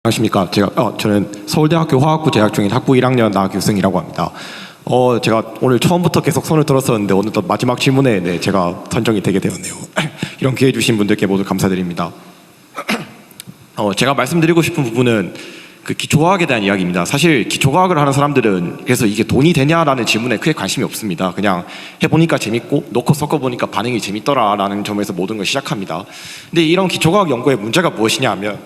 안녕하십니까. 저는 서울대학교 화학부 재학 중인 학부 1학년 나규승이라고 합니다. 제가 오늘 처음부터 계속 손을 들었었는데 오늘 또 마지막 질문에 제가 선정이 되게 되었네요. 이런 기회 주신 분들께 모두 감사드립니다. 제가 말씀드리고 싶은 부분은 그 기초과학에 대한 이야기입니다. 사실 기초과학을 하는 사람들은 그래서 이게 돈이 되냐라는 질문에 크게 관심이 없습니다. 그냥 해보니까 재밌고 놓고 섞어보니까 반응이 재밌더라라는 점에서 모든 걸 시작합니다. 근데 이런 기초과학 연구의 문제가 무엇이냐 하면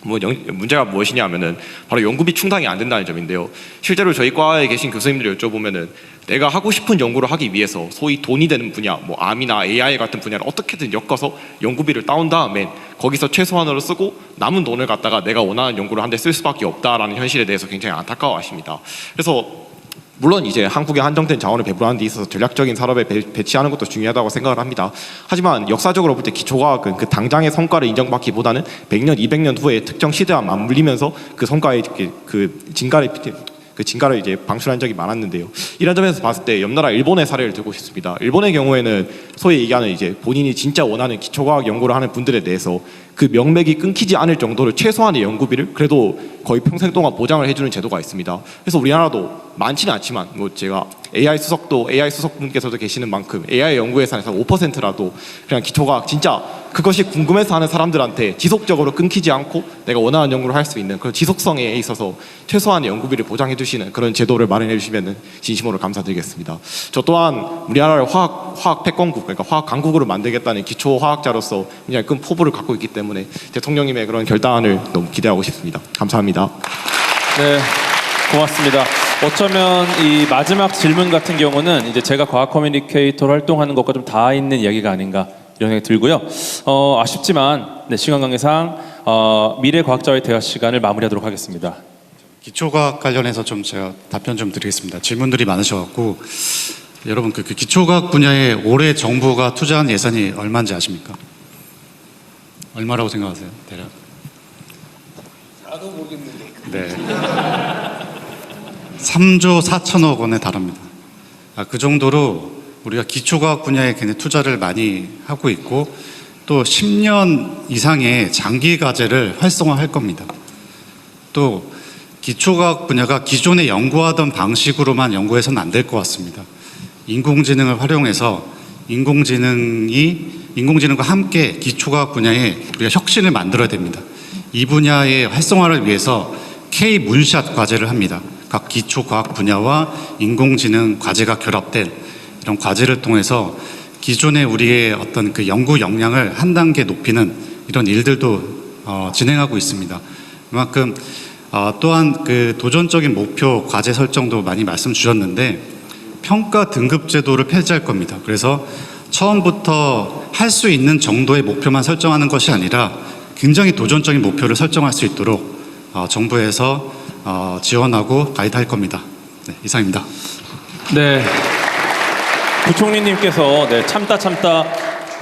문제가 무엇이냐 하면은 바로 연구비 충당이 안 된다는 점인데요. 실제로 저희 과에 계신 교수님들이 여쭤보면은 내가 하고 싶은 연구를 하기 위해서 소위 돈이 되는 분야, 뭐 암이나 AI 같은 분야를 어떻게든 엮어서 연구비를 따온 다음에 거기서 최소한으로 쓰고 남은 돈을 갖다가 내가 원하는 연구를 한 데 쓸 수밖에 없다라는 현실에 대해서 굉장히 안타까워하십니다. 그래서 물론 이제 한국의 한정된 자원을 배분하는 데 있어서 전략적인 산업에 배치하는 것도 중요하다고 생각을 합니다. 하지만 역사적으로 볼 때 기초과학은 그 당장의 성과를 인정받기보다는 100년, 200년 후에 특정 시대와 맞물리면서 그 성과의 그 진가를 이제 방출한 적이 많았는데요. 이런 점에서 봤을 때 옆나라 일본의 사례를 들고 싶습니다. 일본의 경우에는 소위 얘기하는 이제 본인이 진짜 원하는 기초과학 연구를 하는 분들에 대해서 그 명맥이 끊기지 않을 정도로 최소한의 연구비를 그래도 거의 평생 동안 보장을 해주는 제도가 있습니다. 그래서 우리나라도 많지는 않지만 뭐 제가 AI 수석분께서도 계시는 만큼 AI 연구 예산에서 5%라도 그냥 기초과학 진짜 그것이 궁금해서 하는 사람들한테 지속적으로 끊기지 않고 내가 원하는 연구를 할 수 있는 그런 지속성에 있어서 최소한의 연구비를 보장해 주시는 그런 제도를 마련해 주시면 진심으로 감사드리겠습니다. 저 또한 우리나라를 화학 패권국, 그러니까 화학 강국으로 만들겠다는 기초 화학자로서 굉장히 큰 포부를 갖고 있기 때문에 대통령님의 그런 결단을 너무 기대하고 싶습니다. 감사합니다. 네, 고맙습니다. 어쩌면 이 마지막 질문 같은 경우는 이제 제가 과학 커뮤니케이터로 활동하는 것과 좀 닿아 있는 이야기가 아닌가 이런 생각이 들고요. 아쉽지만 시간 관계상 미래 과학자와의 대화 시간을 마무리하도록 하겠습니다. 기초과학 관련해서 좀 제가 답변 좀 드리겠습니다. 질문들이 많으셔갖고 여러분 그 기초과학 분야에 올해 정부가 투자한 예산이 얼마인지 아십니까? 얼마라고 생각하세요? 대략? 나도 모르겠는데. 네. 3조 4천억 원에 달합니다. 그 정도로 우리가 기초과학 분야에 굉장히 투자를 많이 하고 있고 또 10년 이상의 장기 과제를 활성화할 겁니다. 또 기초과학 분야가 기존에 연구하던 방식으로만 연구해서는 안 될 것 같습니다. 인공지능을 활용해서 인공지능과 함께 기초과학 분야에 우리가 혁신을 만들어야 됩니다. 이 분야의 활성화를 위해서 K-문샷 과제를 합니다. 각 기초과학 분야와 인공지능 과제가 결합된 이런 과제를 통해서 기존의 우리의 어떤 그 연구 역량을 한 단계 높이는 이런 일들도 진행하고 있습니다. 그만큼 또한 그 도전적인 목표 과제 설정도 많이 말씀 주셨는데 평가 등급 제도를 폐지할 겁니다. 그래서 처음부터 할 수 있는 정도의 목표만 설정하는 것이 아니라 굉장히 도전적인 목표를 설정할 수 있도록 정부에서 지원하고 가이드할 겁니다. 네, 이상입니다. 네, 부총리님께서 참다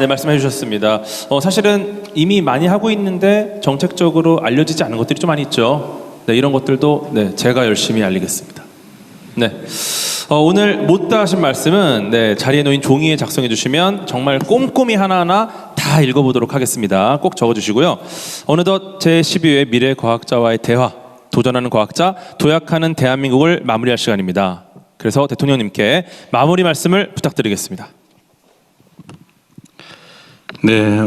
말씀해 주셨습니다. 사실은 이미 많이 하고 있는데 정책적으로 알려지지 않은 것들이 좀 많이 있죠. 네, 이런 것들도 제가 열심히 알리겠습니다. 네, 오늘 못다 하신 말씀은 자리에 놓인 종이에 작성해 주시면 정말 꼼꼼히 하나하나 다 읽어보도록 하겠습니다. 꼭 적어주시고요. 어느덧 제12회 미래과학자와의 대화, 도전하는 과학자, 도약하는 대한민국을 마무리할 시간입니다. 그래서 대통령님께 마무리 말씀을 부탁드리겠습니다. 네,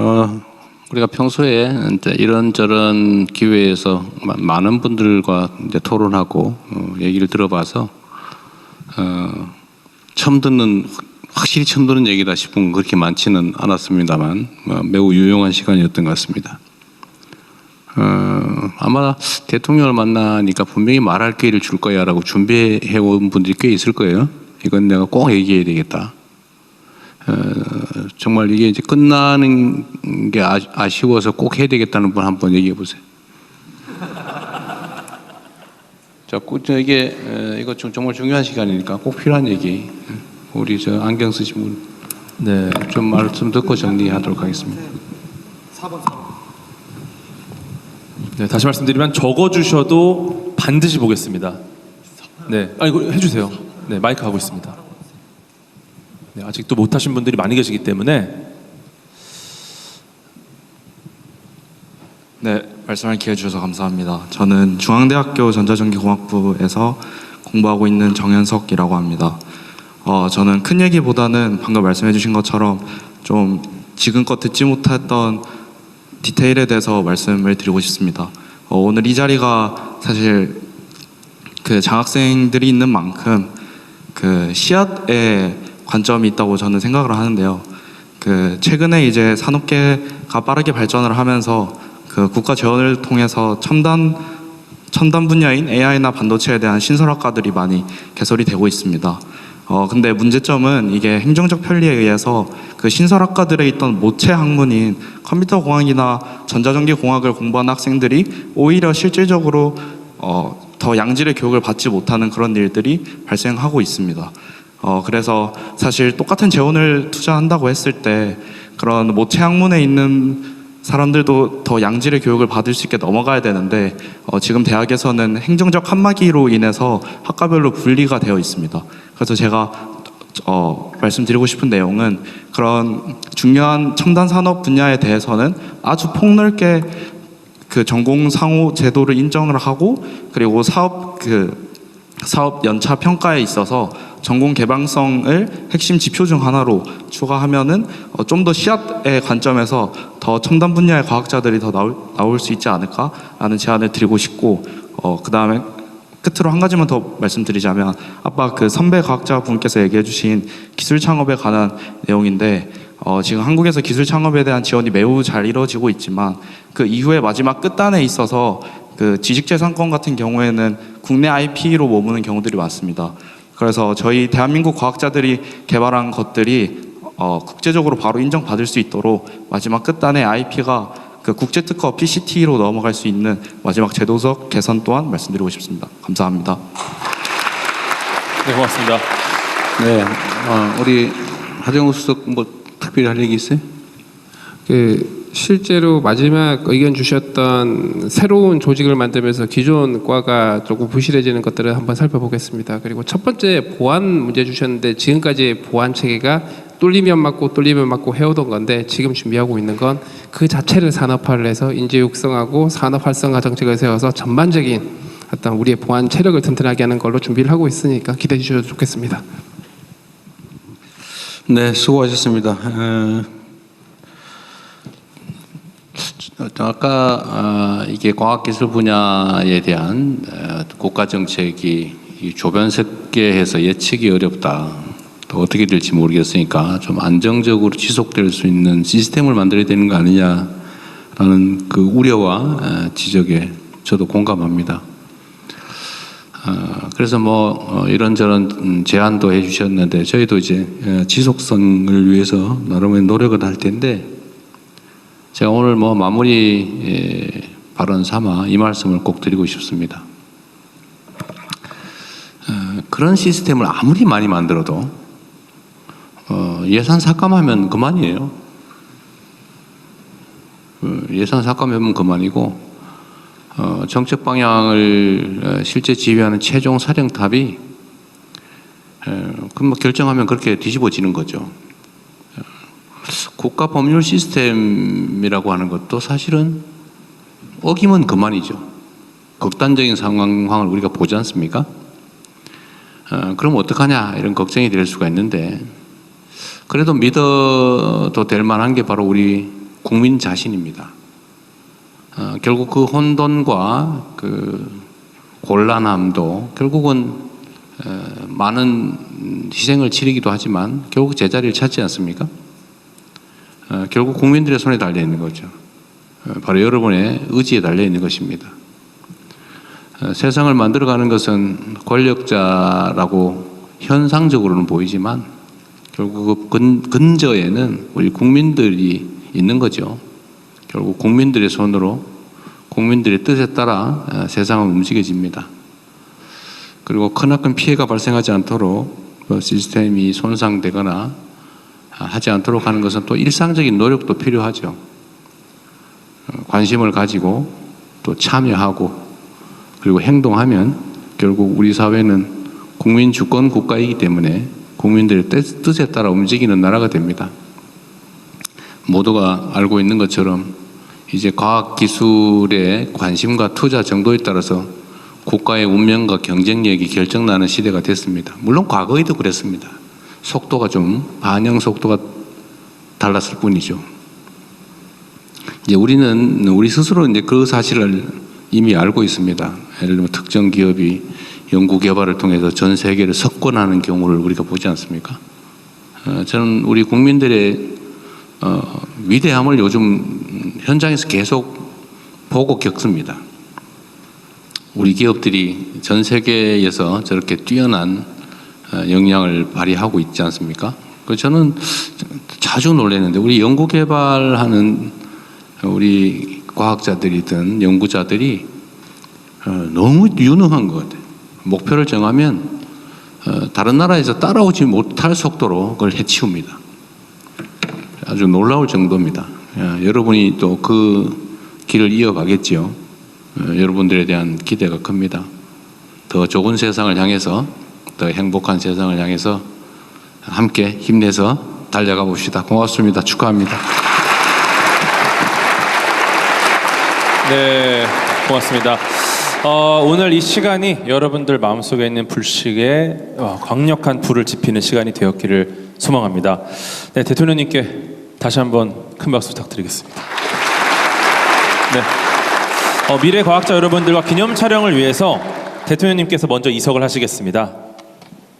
우리가 평소에 이런저런 기회에서 많은 분들과 토론하고 얘기를 들어봐서 확실히 처음 듣는 얘기다 싶은 건 그렇게 많지는 않았습니다만 매우 유용한 시간이었던 것 같습니다. 아마 대통령을 만나니까 분명히 말할 기회를 줄 거야 라고 준비해 온 분들이 꽤 있을 거예요. 이건 내가 꼭 얘기해야 되겠다. 정말 이게 이제 끝나는 게 아쉬워서 꼭 해야 되겠다는 분 한번 얘기해 보세요. 자, 이거 정말 중요한 시간이니까 꼭 필요한 얘기. 우리 안경 쓰신 분, 좀 말씀 듣고 정리하도록 하겠습니다. 4번. 네, 다시 말씀드리면 적어주셔도 반드시 보겠습니다. 네, 이거 해주세요. 네, 마이크 하고 있습니다. 네, 아직도 못하신 분들이 많이 계시기 때문에 네, 말씀할 기회 주셔서 감사합니다. 저는 중앙대학교 전자전기공학부에서 공부하고 있는 정현석이라고 합니다. 저는 큰 얘기보다는 방금 말씀해 주신 것처럼 좀 지금껏 듣지 못했던 디테일에 대해서 말씀을 드리고 싶습니다. 오늘 이 자리가 사실 그 장학생들이 있는 만큼 그 씨앗의 관점이 있다고 저는 생각을 하는데요. 그 최근에 이제 산업계가 빠르게 발전을 하면서 그 국가 지원을 통해서 첨단 분야인 AI나 반도체에 대한 신설학과들이 많이 개설이 되고 있습니다. 근데 문제점은 이게 행정적 편리에 의해서 그 신설학과들에 있던 모체 학문인 컴퓨터공학이나 전자전기공학을 공부한 학생들이 오히려 실질적으로 더 양질의 교육을 받지 못하는 그런 일들이 발생하고 있습니다. 그래서 사실 똑같은 재원을 투자한다고 했을 때 그런 모체 학문에 있는 사람들도 더 양질의 교육을 받을 수 있게 넘어가야 되는데 지금 대학에서는 행정적 칸막이로 인해서 학과별로 분리가 되어 있습니다. 그래서 제가 말씀드리고 싶은 내용은 그런 중요한 첨단 산업 분야에 대해서는 아주 폭넓게 그 전공 상호 제도를 인정을 하고 그리고 사업 연차 평가에 있어서 전공 개방성을 핵심 지표 중 하나로 추가하면은 좀 더 씨앗의 관점에서 더 첨단 분야의 과학자들이 더 나올 수 있지 않을까라는 제안을 드리고 싶고 그 다음에 끝으로 한 가지만 더 말씀드리자면 아까 그 선배 과학자분께서 얘기해주신 기술 창업에 관한 내용인데 지금 한국에서 기술 창업에 대한 지원이 매우 잘 이루어지고 있지만 그 이후에 마지막 끝단에 있어서 그 지식재산권 같은 경우에는 국내 IP로 머무는 경우들이 많습니다. 그래서 저희 대한민국 과학자들이 개발한 것들이 국제적으로 바로 인정받을 수 있도록 마지막 끝단에 IP가 그 국제특허 PCT로 넘어갈 수 있는 마지막 제도적 개선 또한 말씀드리고 싶습니다. 감사합니다. 네, 고맙습니다. 네, 우리 하정우 수석 뭐 특별히 할 얘기 있어요? 실제로 마지막 의견 주셨던 새로운 조직을 만들면서 기존 과가 조금 부실해지는 것들을 한번 살펴보겠습니다. 그리고 첫 번째 보안 문제 주셨는데 지금까지 보안 체계가 뚫리면 막고 해오던 건데 지금 준비하고 있는 건 그 자체를 산업화를 해서 인재 육성하고 산업 활성화 정책을 세워서 전반적인 어떤 우리의 보안 체력을 튼튼하게 하는 걸로 준비를 하고 있으니까 기대해 주셔도 좋겠습니다. 네, 수고하셨습니다. 아까 이게 과학기술 분야에 대한 국가 정책이 조변석계해서 예측이 어렵다. 또 어떻게 될지 모르겠으니까 좀 안정적으로 지속될 수 있는 시스템을 만들어야 되는 거 아니냐라는 그 우려와 지적에 저도 공감합니다. 그래서 뭐 이런저런 제안도 해주셨는데 저희도 이제 지속성을 위해서 나름의 노력을 할 텐데 제가 오늘 뭐 마무리 발언 삼아 이 말씀을 꼭 드리고 싶습니다. 그런 시스템을 아무리 많이 만들어도 예산 삭감하면 그만이에요. 예산 삭감하면 그만이고 정책 방향을 실제 지휘하는 최종 사령탑이 뭐 결정하면 그렇게 뒤집어지는 거죠. 국가 법률 시스템이라고 하는 것도 사실은 어기면 그만이죠. 극단적인 상황을 우리가 보지 않습니까? 그럼 어떡하냐 이런 걱정이 될 수가 있는데 그래도 믿어도 될 만한 게 바로 우리 국민 자신입니다. 결국 그 혼돈과 그 곤란함도 결국은 많은 희생을 치르기도 하지만 결국 제자리를 찾지 않습니까? 결국 국민들의 손에 달려 있는 거죠. 바로 여러분의 의지에 달려 있는 것입니다. 세상을 만들어가는 것은 권력자라고 현상적으로는 보이지만 결국 그 근저에는 우리 국민들이 있는 거죠. 결국 국민들의 손으로 국민들의 뜻에 따라 세상은 움직여집니다. 그리고 크나큰 피해가 발생하지 않도록 시스템이 손상되거나 하지 않도록 하는 것은 또 일상적인 노력도 필요하죠. 관심을 가지고 또 참여하고 그리고 행동하면 결국 우리 사회는 국민 주권 국가이기 때문에 국민들의 뜻에 따라 움직이는 나라가 됩니다. 모두가 알고 있는 것처럼 이제 과학 기술의 관심과 투자 정도에 따라서 국가의 운명과 경쟁력이 결정나는 시대가 됐습니다. 물론 과거에도 그랬습니다. 속도가 좀 반영 속도가 달랐을 뿐이죠. 이제 우리는 우리 스스로 이제 그 사실을 이미 알고 있습니다. 예를 들면 특정 기업이 연구 개발을 통해서 전 세계를 석권하는 경우를 우리가 보지 않습니까? 저는 우리 국민들의 위대함을 요즘 현장에서 계속 보고 겪습니다. 우리 기업들이 전 세계에서 저렇게 뛰어난 역량을 발휘하고 있지 않습니까? 저는 자주 놀라는데 우리 연구 개발하는 우리 과학자들이든 연구자들이 너무 유능한 것 같아요. 목표를 정하면 다른 나라에서 따라오지 못할 속도로 그걸 해치웁니다. 아주 놀라울 정도입니다. 여러분이 또 그 길을 이어가겠지요. 여러분들에 대한 기대가 큽니다. 더 좋은 세상을 향해서, 더 행복한 세상을 향해서 함께 힘내서 달려가 봅시다. 고맙습니다. 축하합니다. 네, 고맙습니다. 오늘 이 시간이 여러분들 마음속에 있는 불식에 강력한 불을 지피는 시간이 되었기를 소망합니다. 네, 대통령님께 다시 한번 큰 박수 부탁드리겠습니다. 네, 미래 과학자 여러분들과 기념 촬영을 위해서 대통령님께서 먼저 이석을 하시겠습니다.